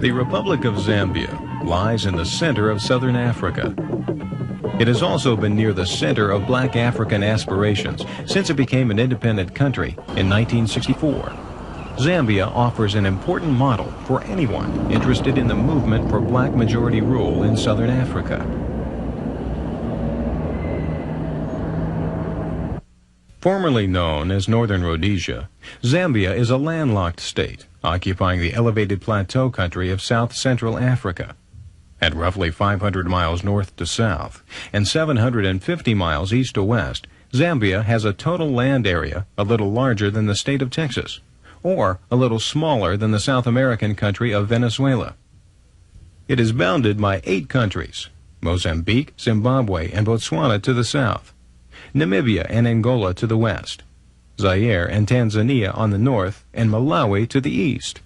The Republic of Zambia lies in the center of southern Africa. It has also been near the center of black African aspirations since it became an independent country in 1964. Zambia offers an important model for anyone interested in the movement for black majority rule in southern Africa. Formerly known as Northern Rhodesia, Zambia is a landlocked state occupying the elevated plateau country of south-central Africa. At roughly 500 miles north to south and 750 miles east to west, Zambia has a total land area a little larger than the state of Texas, or a little smaller than the South American country of Venezuela. It is bounded by 8 countries: Mozambique, Zimbabwe, and Botswana to the south, Namibia and Angola to the west, Zaire and Tanzania on the north, and Malawi to the east.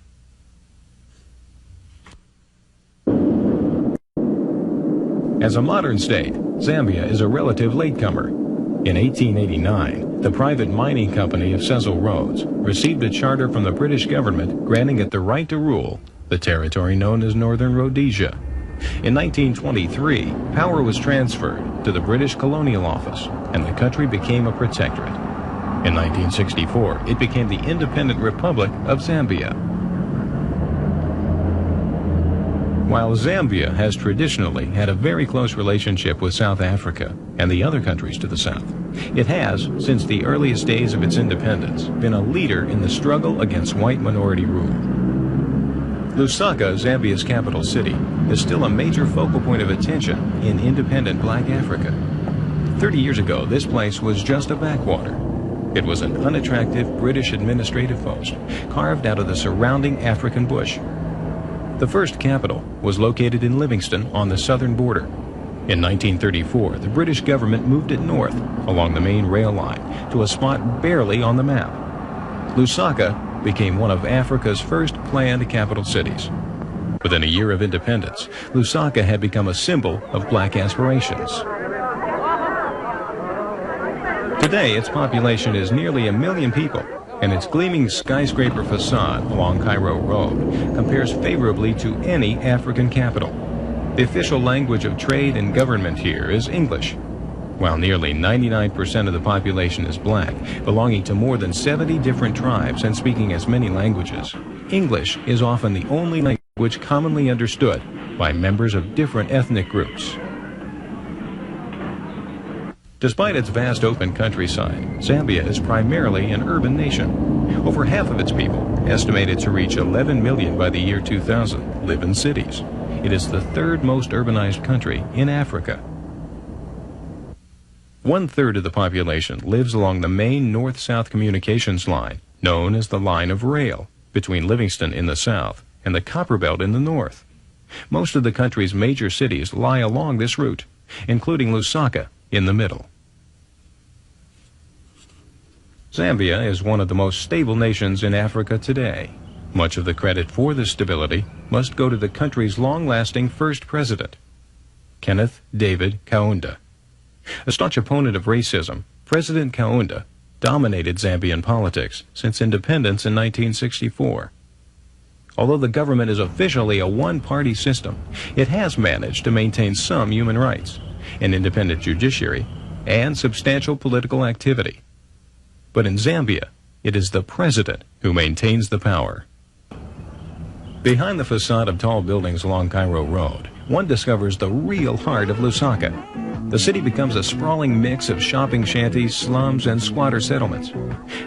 As a modern state, Zambia is a relative latecomer. In 1889, the private mining company of Cecil Rhodes received a charter from the British government granting it the right to rule the territory known as Northern Rhodesia. In 1923, power was transferred to the British Colonial Office, and the country became a protectorate. In 1964, it became the independent Republic of Zambia. While Zambia has traditionally had a very close relationship with South Africa and the other countries to the south, it has, since the earliest days of its independence, been a leader in the struggle against white minority rule. Lusaka, Zambia's capital city, is still a major focal point of attention in independent black Africa. 30 years ago, this place was just a backwater. It was an unattractive British administrative post carved out of the surrounding African bush. The first capital was located in Livingston on the southern border. In 1934, the British government moved it north along the main rail line to a spot barely on the map. Lusaka became one of Africa's first planned capital cities. Within a year of independence, Lusaka had become a symbol of black aspirations. Today, its population is nearly 1 million people, and its gleaming skyscraper facade along Cairo Road compares favorably to any African capital. The official language of trade and government here is English. While nearly 99% of the population is black, belonging to more than 70 different tribes and speaking as many languages, English is often the only language commonly understood by members of different ethnic groups. Despite its vast open countryside, Zambia is primarily an urban nation. Over half of its people, estimated to reach 11 million by the year 2000, live in cities. It is the third most urbanized country in Africa. 1/3 of the population lives along the main north-south communications line, known as the Line of Rail, between Livingston in the south and the Copperbelt in the north. Most of the country's major cities lie along this route, including Lusaka in the middle. Zambia is one of the most stable nations in Africa today. Much of the credit for this stability must go to the country's long-lasting first president, Kenneth David Kaunda. A staunch opponent of racism, President Kaunda dominated Zambian politics since independence in 1964. Although the government is officially a one-party system, it has managed to maintain some human rights, an independent judiciary, and substantial political activity. But in Zambia, it is the president who maintains the power. Behind the facade of tall buildings along Cairo Road, one discovers the real heart of Lusaka. The city becomes a sprawling mix of shopping shanties, slums, and squatter settlements.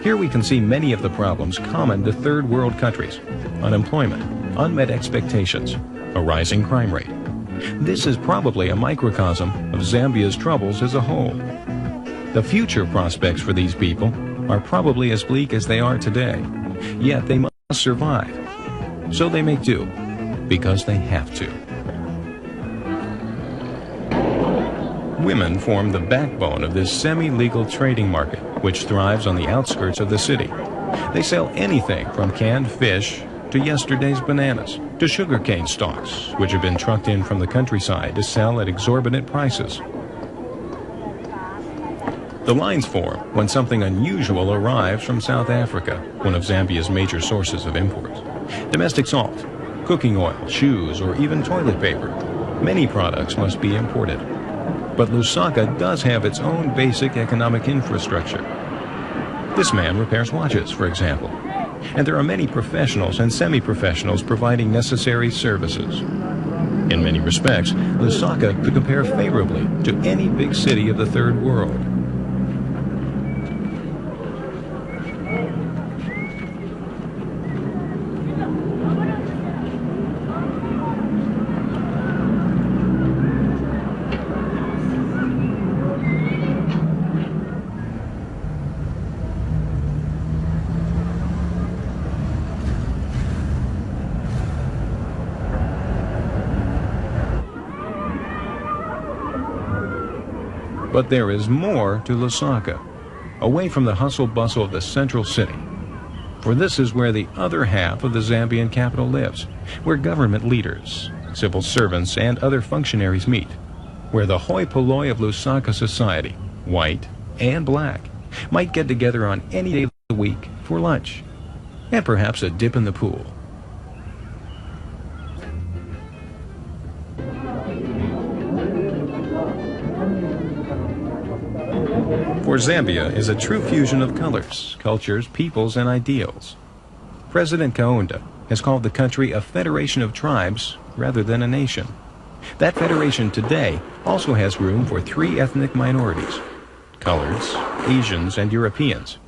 Here we can see many of the problems common to third world countries: unemployment, unmet expectations, a rising crime rate. This is probably a microcosm of Zambia's troubles as a whole. The future prospects for these people are probably as bleak as they are today, yet they must survive. So they make do, because they have to. Women form the backbone of this semi-legal trading market, which thrives on the outskirts of the city. They sell anything from canned fish to yesterday's bananas to sugarcane stalks, which have been trucked in from the countryside to sell at exorbitant prices. The lines form when something unusual arrives from South Africa, one of Zambia's major sources of imports. Domestic salt, cooking oil, shoes, or even toilet paper. Many products must be imported. But Lusaka does have its own basic economic infrastructure. This man repairs watches, for example. And there are many professionals and semi-professionals providing necessary services. In many respects, Lusaka could compare favorably to any big city of the Third World. But there is more to Lusaka, away from the hustle-bustle of the central city. For this is where the other half of the Zambian capital lives, where government leaders, civil servants, and other functionaries meet, where the hoi polloi of Lusaka society, white and black, might get together on any day of the week for lunch, and perhaps a dip in the pool. For Zambia is a true fusion of colors, cultures, peoples, and ideals. President Kaunda has called the country a federation of tribes rather than a nation. That federation today also has room for 3 ethnic minorities: coloreds, Asians, and Europeans.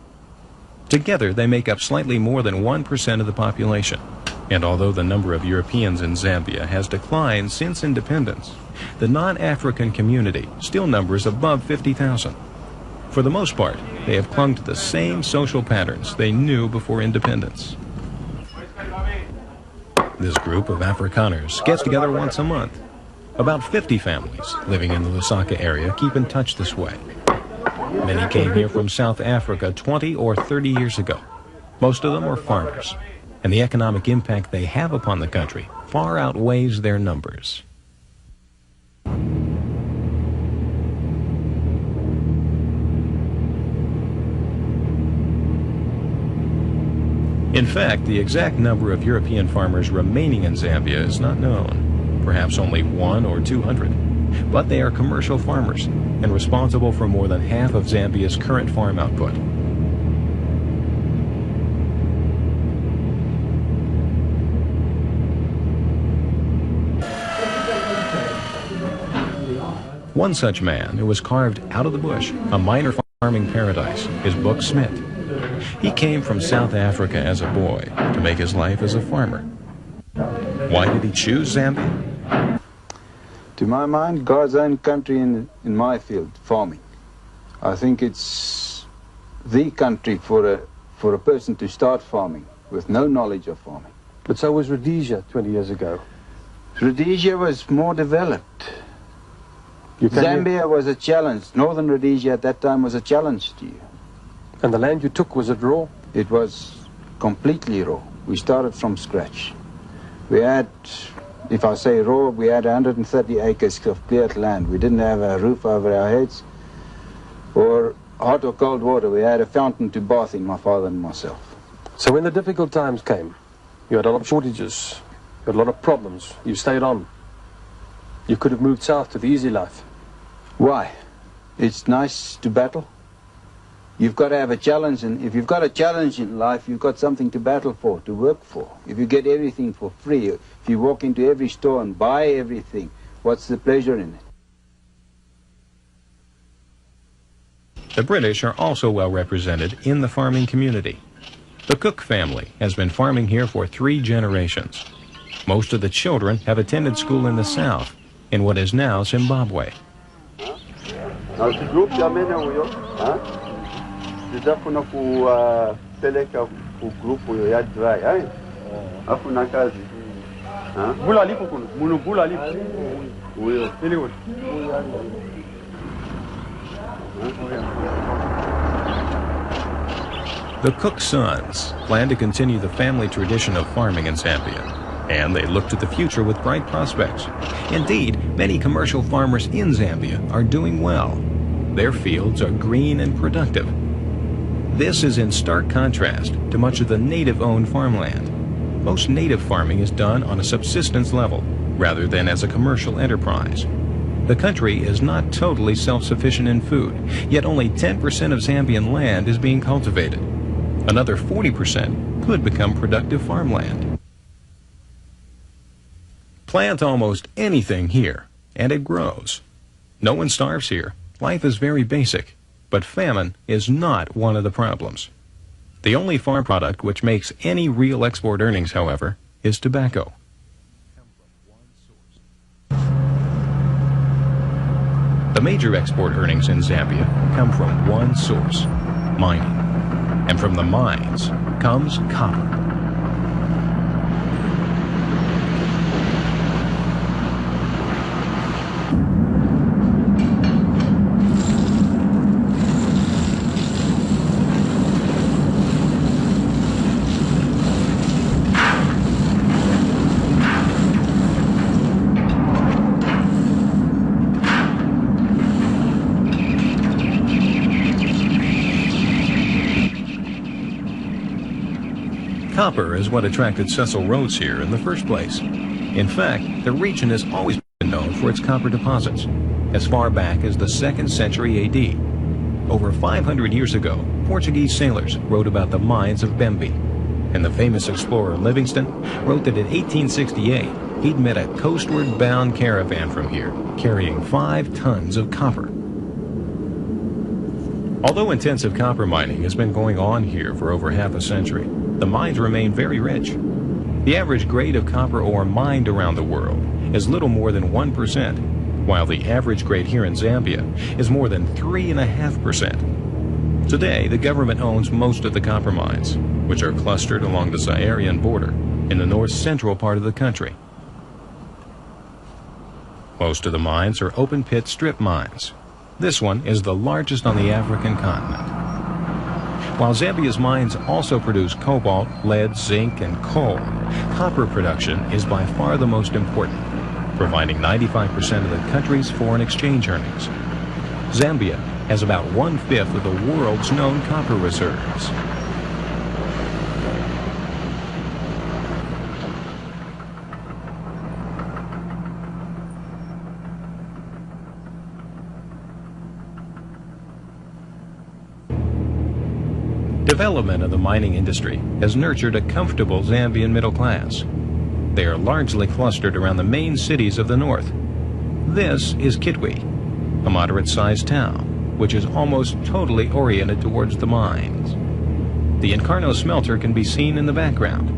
Together they make up slightly more than 1% of the population. And although the number of Europeans in Zambia has declined since independence, the non-African community still numbers above 50,000. For the most part, they have clung to the same social patterns they knew before independence. This group of Afrikaners gets together once a month. About 50 families living in the Lusaka area keep in touch this way. Many came here from South Africa 20 or 30 years ago. Most of them are farmers, and the economic impact they have upon the country far outweighs their numbers. In fact, the exact number of European farmers remaining in Zambia is not known, perhaps only 100 or 200. But they are commercial farmers and responsible for more than half of Zambia's current farm output. One such man who was carved out of the bush, a minor farming paradise, is Buck Smith. He came from South Africa as a boy to make his life as a farmer. Why did he choose Zambia? To my mind, God's own country in my field, farming. I think it's the country for a person to start farming with no knowledge of farming. But so was Rhodesia 20 years ago. Rhodesia was more developed. Zambia was a challenge. Northern Rhodesia at that time was a challenge to you. And the land you took, was it raw? It was completely raw. We started from scratch. We had, if I say raw, we had 130 acres of cleared land. We didn't have a roof over our heads or hot or cold water. We had a fountain to bath in, my father and myself. So when the difficult times came, you had a lot of shortages, you had a lot of problems, you stayed on. You could have moved south to the easy life. Why? It's nice to battle. You've got to have a challenge, and if you've got a challenge in life, you've got something to battle for, to work for. If you get everything for free, if you walk into every store and buy everything, what's the pleasure in it? The British are also well represented in the farming community. The Cook family has been farming here for 3 generations. Most of the children have attended school in the south, in what is now Zimbabwe. The Cook sons plan to continue the family tradition of farming in Zambia, and they look to the future with bright prospects. Indeed, many commercial farmers in Zambia are doing well. Their fields are green and productive. This is in stark contrast to much of the native-owned farmland. most native farming is done on a subsistence level rather than as a commercial enterprise. The country is not totally self-sufficient in food, yet only 10% of Zambian land is being cultivated. Another 40% could become productive farmland. Plant almost anything here, and it grows. No one starves here. Life is very basic, but famine is not one of the problems. The only farm product which makes any real export earnings, however, is tobacco. The major export earnings in Zambia come from one source, mining. And from the mines comes copper. Copper is what attracted Cecil Rhodes here in the first place. In fact, the region has always been known for its copper deposits, as far back as the 2nd century AD. Over 500 years ago, Portuguese sailors wrote about the mines of Bembe, and the famous explorer Livingstone wrote that in 1868 he'd met a coastward-bound caravan from here, carrying 5 tons of copper. Although intensive copper mining has been going on here for over half a century, the mines remain very rich. The average grade of copper ore mined around the world is little more than 1%, while the average grade here in Zambia is more than 3.5%. Today, the government owns most of the copper mines, which are clustered along the Zairian border in the north-central part of the country. Most of the mines are open-pit strip mines. This one is the largest on the African continent. While Zambia's mines also produce cobalt, lead, zinc, and coal, copper production is by far the most important, providing 95% of the country's foreign exchange earnings. Zambia has about 1/5 of the world's known copper reserves. Development of the mining industry has nurtured a comfortable Zambian middle class. They are largely clustered around the main cities of the north. This is Kitwe, a moderate-sized town, which is almost totally oriented towards the mines. The Incarno smelter can be seen in the background.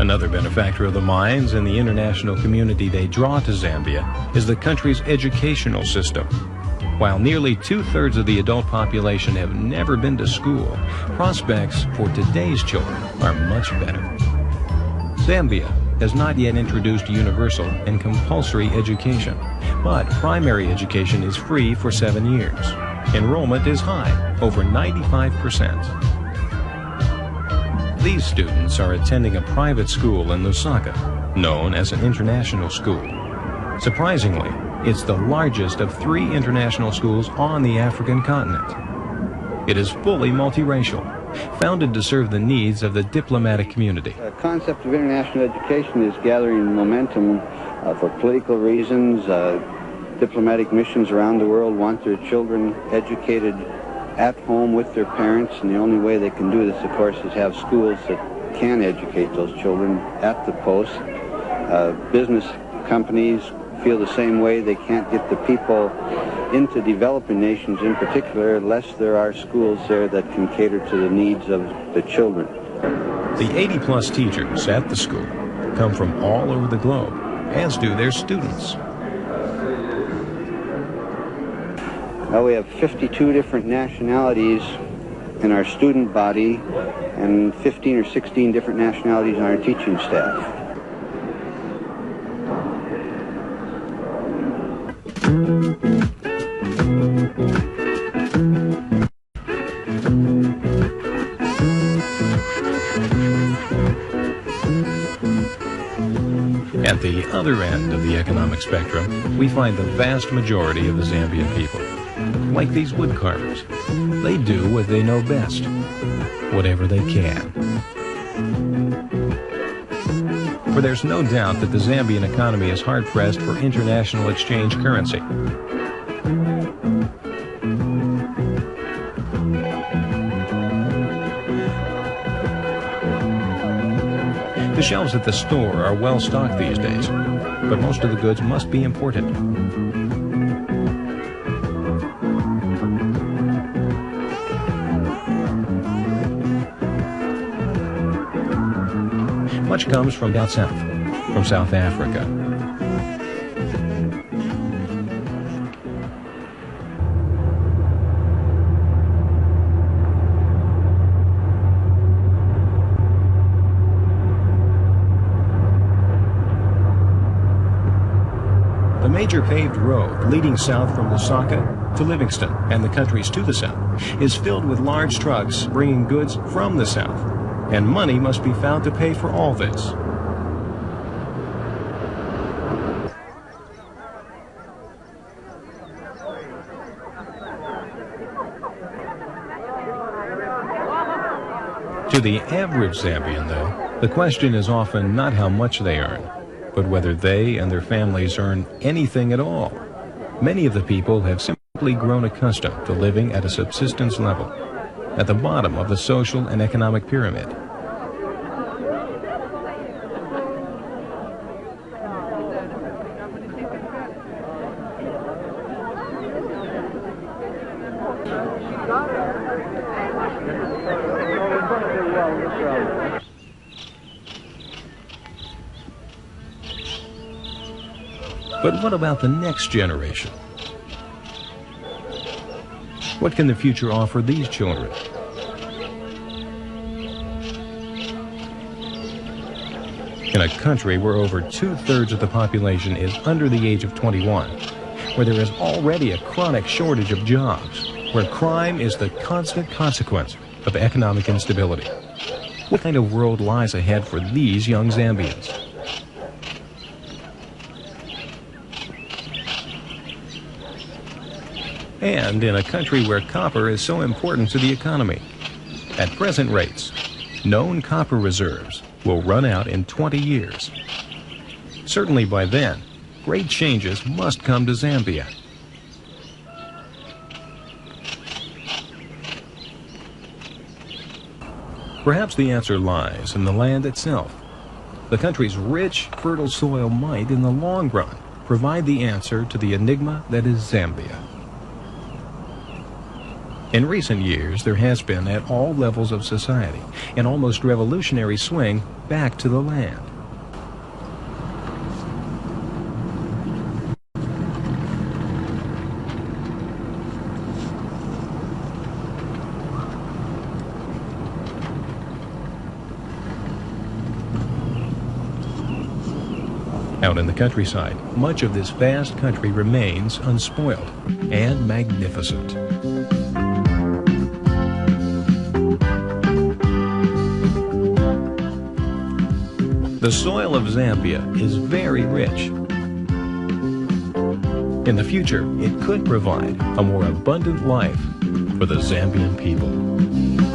Another benefactor of the mines and the international community they draw to Zambia is the country's educational system. While nearly 2/3 of the adult population have never been to school, prospects for today's children are much better. Zambia has not yet introduced universal and compulsory education, but primary education is free for 7 years. Enrollment is high, over 95%. These students are attending a private school in Lusaka, known as an international school. Surprisingly, it's the largest of 3 international schools on the African continent. It is fully multiracial, founded to serve the needs of the diplomatic community. The concept of international education is gathering momentum for political reasons. Diplomatic missions around the world want their children educated at home with their parents, and the only way they can do this, of course, is have schools that can educate those children at the post. Business companies feel the same way. They can't get the people into developing nations in particular unless there are schools there that can cater to the needs of the children. The 80-plus teachers at the school come from all over the globe, as do their students. Well, we have 52 different nationalities in our student body and 15 or 16 different nationalities in our teaching staff. At the other end of the economic spectrum, we find the vast majority of the Zambian people. Like these wood carvers, they do what they know best, whatever they can. For there's no doubt that the Zambian economy is hard-pressed for international exchange currency. The shelves at the store are well stocked these days, but most of the goods must be imported. Much comes from down south, from South Africa. The major paved road leading south from Lusaka to Livingston and the countries to the south is filled with large trucks bringing goods from the south, and money must be found to pay for all this. To the average Zambian, though, the question is often not how much they earn, but whether they and their families earn anything at all. Many of the people have simply grown accustomed to living at a subsistence level, at the bottom of the social and economic pyramid. But what about the next generation? What can the future offer these children? In a country where over 2/3 of the population is under the age of 21, where there is already a chronic shortage of jobs, where crime is the constant consequence of economic instability, what kind of world lies ahead for these young Zambians? And in a country where copper is so important to the economy. At present rates, known copper reserves will run out in 20 years. Certainly by then, great changes must come to Zambia. Perhaps the answer lies in the land itself. The country's rich, fertile soil might, in the long run, provide the answer to the enigma that is Zambia. In recent years, there has been, at all levels of society, an almost revolutionary swing back to the land. Out in the countryside, much of this vast country remains unspoiled and magnificent. The soil of Zambia is very rich. In the future, it could provide a more abundant life for the Zambian people.